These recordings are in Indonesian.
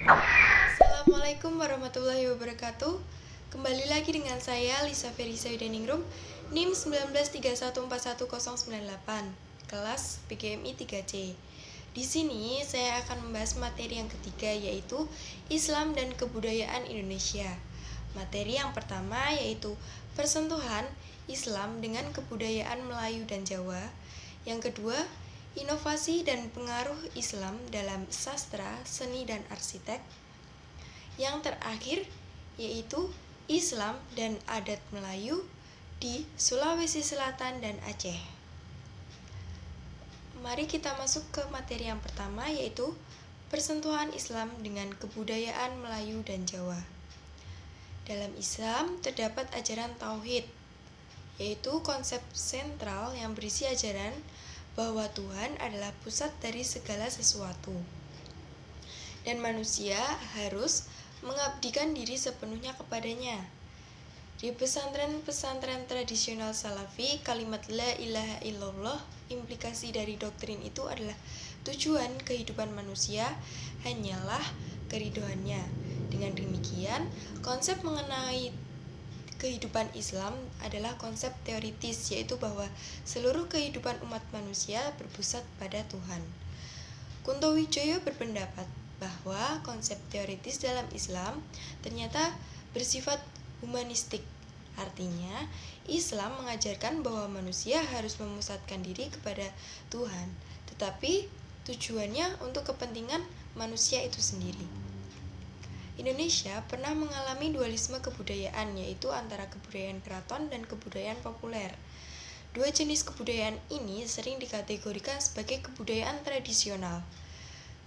Assalamualaikum warahmatullahi wabarakatuh. Kembali lagi dengan saya Lisa Ferisa Yudaningrum, NIM 19314198, kelas PGMI 3C. Di sini saya akan membahas materi yang ketiga, yaitu Islam dan Kebudayaan Indonesia. Materi yang pertama yaitu persentuhan Islam dengan kebudayaan Melayu dan Jawa. Yang kedua, inovasi dan pengaruh Islam dalam sastra, seni, dan arsitek. Yang terakhir yaitu Islam dan adat Melayu di Sulawesi Selatan dan Aceh. Mari kita masuk ke materi yang pertama, yaitu persentuhan Islam dengan kebudayaan Melayu dan Jawa. Dalam Islam terdapat ajaran tauhid, yaitu konsep sentral yang berisi ajaran bahwa Tuhan adalah pusat dari segala sesuatu dan manusia harus mengabdikan diri sepenuhnya kepadanya. Di pesantren-pesantren tradisional Salafi, kalimat la ilaha illallah, implikasi dari doktrin itu adalah tujuan kehidupan manusia hanyalah keridhoannya. Dengan demikian, konsep mengenai kehidupan Islam adalah konsep teoritis, yaitu bahwa seluruh kehidupan umat manusia berpusat pada Tuhan. Kuntowijoyo berpendapat bahwa konsep teoritis dalam Islam ternyata bersifat humanistik. Artinya, Islam mengajarkan bahwa manusia harus memusatkan diri kepada Tuhan, tetapi tujuannya untuk kepentingan manusia itu sendiri. Indonesia pernah mengalami dualisme kebudayaan, yaitu antara kebudayaan keraton dan kebudayaan populer. Dua jenis kebudayaan ini sering dikategorikan sebagai kebudayaan tradisional.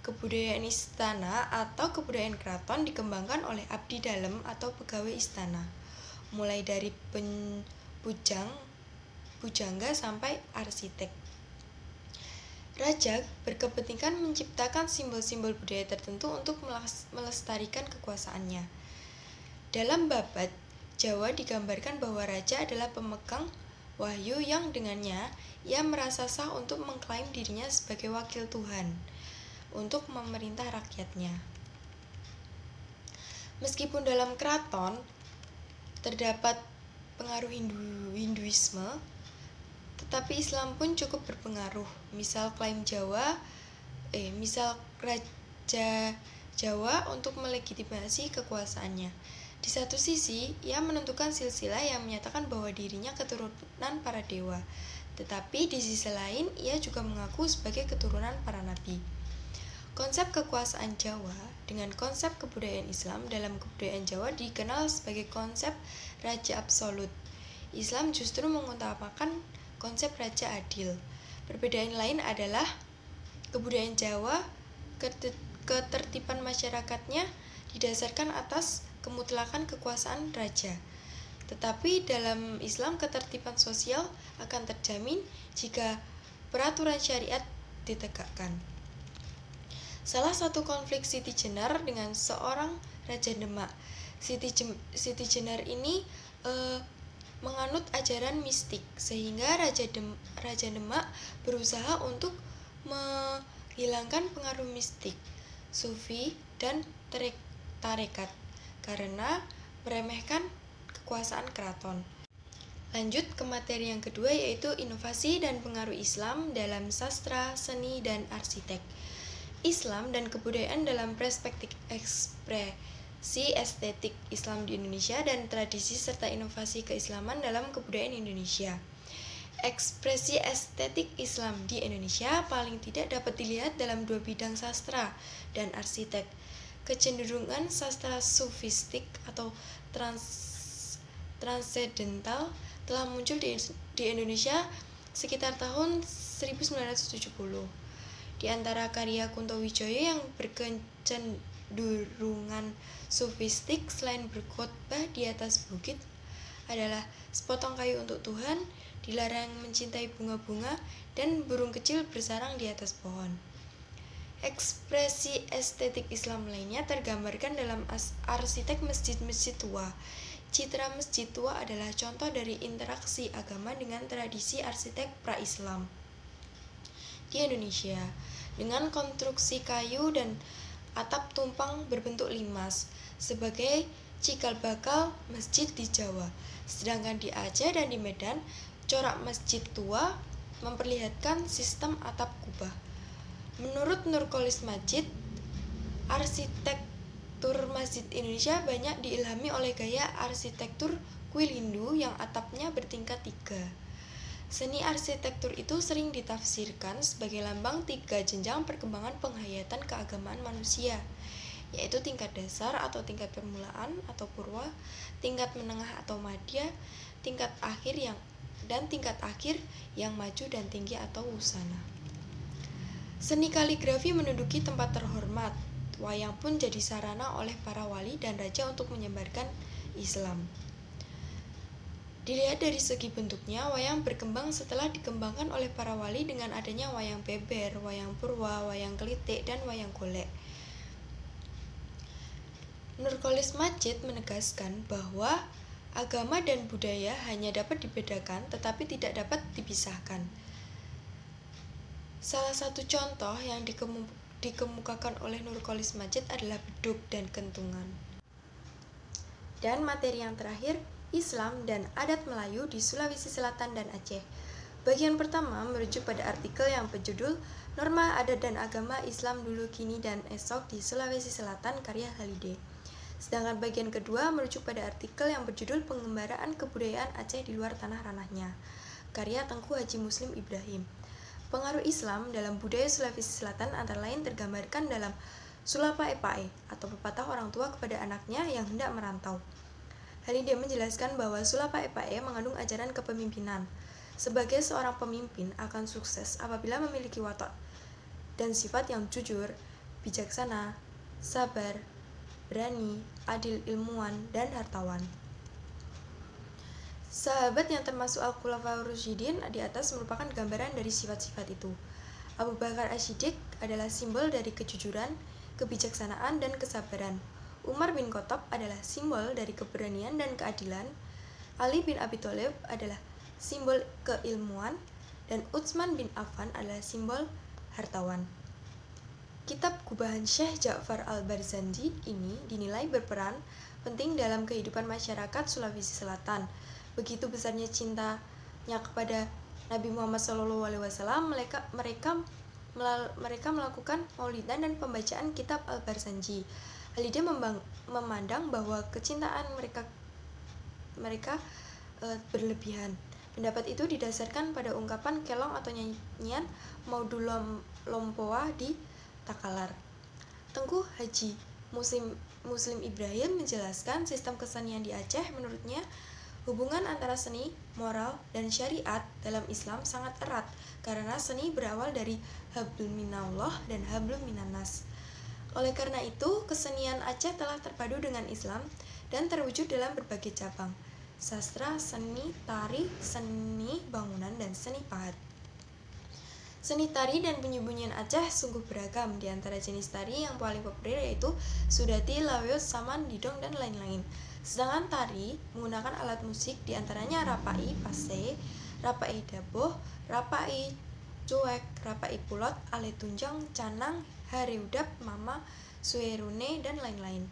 Kebudayaan istana atau kebudayaan keraton dikembangkan oleh abdi dalam atau pegawai istana, mulai dari pujangga sampai arsitek. Raja berkepentingan menciptakan simbol-simbol budaya tertentu untuk melestarikan kekuasaannya. Dalam Babad Jawa digambarkan bahwa raja adalah pemegang wahyu yang dengannya ia merasa sah untuk mengklaim dirinya sebagai wakil Tuhan untuk memerintah rakyatnya. Meskipun dalam keraton terdapat pengaruh Hinduisme, tetapi Islam pun cukup berpengaruh. Misal Raja Jawa untuk melegitimasi kekuasaannya. Di satu sisi, ia menentukan silsilah yang menyatakan bahwa dirinya keturunan para dewa. Tetapi di sisi lain, ia juga mengaku sebagai keturunan para nabi. Konsep kekuasaan Jawa dengan konsep kebudayaan Islam dalam kebudayaan Jawa dikenal sebagai konsep raja absolut. Islam justru mengutamakan konsep raja adil. Perbedaan lain adalah kebudayaan Jawa, ketertiban masyarakatnya didasarkan atas kemutlakan kekuasaan raja. Tetapi dalam Islam ketertiban sosial akan terjamin jika peraturan syariat ditegakkan. Salah satu konflik Siti Jenar dengan seorang Raja Demak. Siti Jenar ini menganut ajaran mistik, sehingga Raja Demak berusaha untuk menghilangkan pengaruh mistik, sufi, dan tarekat karena meremehkan kekuasaan keraton. Lanjut ke materi yang kedua, yaitu inovasi dan pengaruh Islam dalam sastra, seni, dan arsitek. Islam dan kebudayaan dalam perspektif ekspresi estetik Islam di Indonesia dan tradisi serta inovasi keislaman dalam kebudayaan Indonesia. Ekspresi estetik Islam di Indonesia paling tidak dapat dilihat dalam dua bidang sastra dan arsitek. Kecenderungan sastra sufistik atau transendental telah muncul di Indonesia sekitar tahun 1970. Di antara karya Kuntowijoyo yang berkecenderungan sufistik selain berkhotbah di atas bukit adalah Sepotong Kayu untuk Tuhan, Dilarang Mencintai Bunga-Bunga, dan Burung Kecil Bersarang di Atas Pohon. Ekspresi estetik Islam lainnya tergambarkan dalam arsitek masjid-masjid tua. Citra masjid tua adalah contoh dari interaksi agama dengan tradisi arsitek pra-Islam di Indonesia. Dengan konstruksi kayu dan atap tumpang berbentuk limas sebagai cikal bakal masjid di Jawa. Sedangkan di Aceh dan di Medan, corak masjid tua memperlihatkan sistem atap kubah. Menurut Nurcholish Madjid, arsitektur masjid Indonesia banyak diilhami oleh gaya arsitektur kuil Hindu yang atapnya bertingkat 3. Seni arsitektur itu sering ditafsirkan sebagai lambang 3 jenjang perkembangan penghayatan keagamaan manusia, yaitu tingkat dasar atau tingkat permulaan atau purwa, tingkat menengah atau madya, tingkat akhir yang maju dan tinggi atau wusana. Seni kaligrafi menduduki tempat terhormat. Wayang pun jadi sarana oleh para wali dan raja untuk menyebarkan Islam. Dilihat dari segi bentuknya, wayang berkembang setelah dikembangkan oleh para wali dengan adanya wayang beber, wayang purwa, wayang kelitik, dan wayang golek. Nurcholish Madjid menegaskan bahwa agama dan budaya hanya dapat dibedakan tetapi tidak dapat dipisahkan. Salah satu contoh yang dikemukakan oleh Nurcholish Madjid adalah beduk dan kentungan. Dan materi yang terakhir, Islam dan adat Melayu di Sulawesi Selatan dan Aceh. Bagian pertama merujuk pada artikel yang berjudul Norma Adat dan Agama Islam Dulu, Kini, dan Esok di Sulawesi Selatan karya Halide. Sedangkan bagian kedua merujuk pada artikel yang berjudul Pengembaraan Kebudayaan Aceh di Luar Tanah Ranahnya, karya Tengku Haji Muslim Ibrahim. Pengaruh Islam dalam budaya Sulawesi Selatan antara lain tergambarkan dalam Sulapa Epae atau pepatah orang tua kepada anaknya yang hendak merantau. Halide menjelaskan bahwa Sulapa Epae mengandung ajaran kepemimpinan. Sebagai seorang pemimpin akan sukses apabila memiliki watak dan sifat yang jujur, bijaksana, sabar, berani, adil, ilmuwan, dan hartawan. Sahabat yang termasuk Al-Khulafaur Rasyidin di atas merupakan gambaran dari sifat-sifat itu. Abu Bakar As-Siddiq adalah simbol dari kejujuran, kebijaksanaan, dan kesabaran. Umar bin Khattab adalah simbol dari keberanian dan keadilan. Ali bin Abi Thalib adalah simbol keilmuan, dan Utsman bin Affan adalah simbol hartawan. Kitab Gubahan Syekh Ja'far Al-Barzanji ini dinilai berperan penting dalam kehidupan masyarakat Sulawesi Selatan. Begitu besarnya cintanya kepada Nabi Muhammad SAW, mereka melakukan maulidan dan pembacaan kitab Al-Barzanji. Halide memandang bahwa kecintaan mereka berlebihan. Pendapat itu didasarkan pada ungkapan kelong atau nyanyian Maudul Lompoa di Takalar. Tengku Haji Muslim Ibrahim menjelaskan sistem kesenian di Aceh. Menurutnya, hubungan antara seni, moral, dan syariat dalam Islam sangat erat karena seni berawal dari hablum minallah dan hablum minannas. Oleh karena itu, kesenian Aceh telah terpadu dengan Islam dan terwujud dalam berbagai cabang: sastra, seni tari, seni bangunan, dan seni pahat. Seni tari dan penyembunyian Aceh sungguh beragam. Di antara jenis tari yang paling populer yaitu Sudati, Laweut, Saman, Didong, dan lain-lain. Sedangkan tari menggunakan alat musik di antaranya rapai, pase, rapai daboh, rapai cuek, rapai pulot, ale tunjang, canang, hareudap, mama, suerune, dan lain-lain.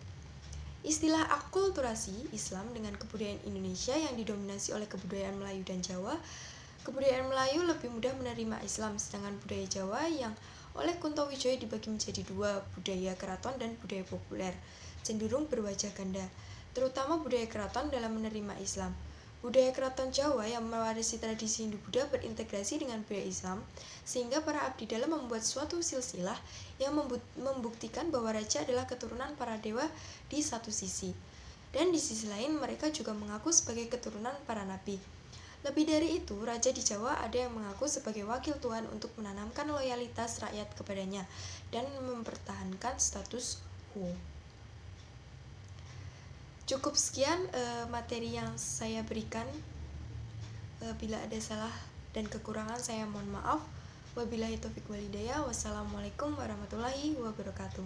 Istilah akulturasi Islam dengan kebudayaan Indonesia yang didominasi oleh kebudayaan Melayu dan Jawa. Kebudayaan Melayu lebih mudah menerima Islam, sedangkan budaya Jawa yang oleh Kunto Wijoyo dibagi menjadi 2, budaya keraton dan budaya populer, cenderung berwajah ganda, terutama budaya keraton dalam menerima Islam. Budaya keraton Jawa yang mewarisi tradisi Hindu-Buddha berintegrasi dengan budaya Islam, sehingga para abdi dalam membuat suatu silsilah yang membuktikan bahwa raja adalah keturunan para dewa di satu sisi, dan di sisi lain mereka juga mengaku sebagai keturunan para nabi. Lebih dari itu, raja di Jawa ada yang mengaku sebagai wakil Tuhan untuk menanamkan loyalitas rakyat kepadanya dan mempertahankan status quo. Cukup sekian materi yang saya berikan. Bila ada salah dan kekurangan saya mohon maaf. Wabillahi taufiq wal hidayah. Wassalamualaikum warahmatullahi wabarakatuh.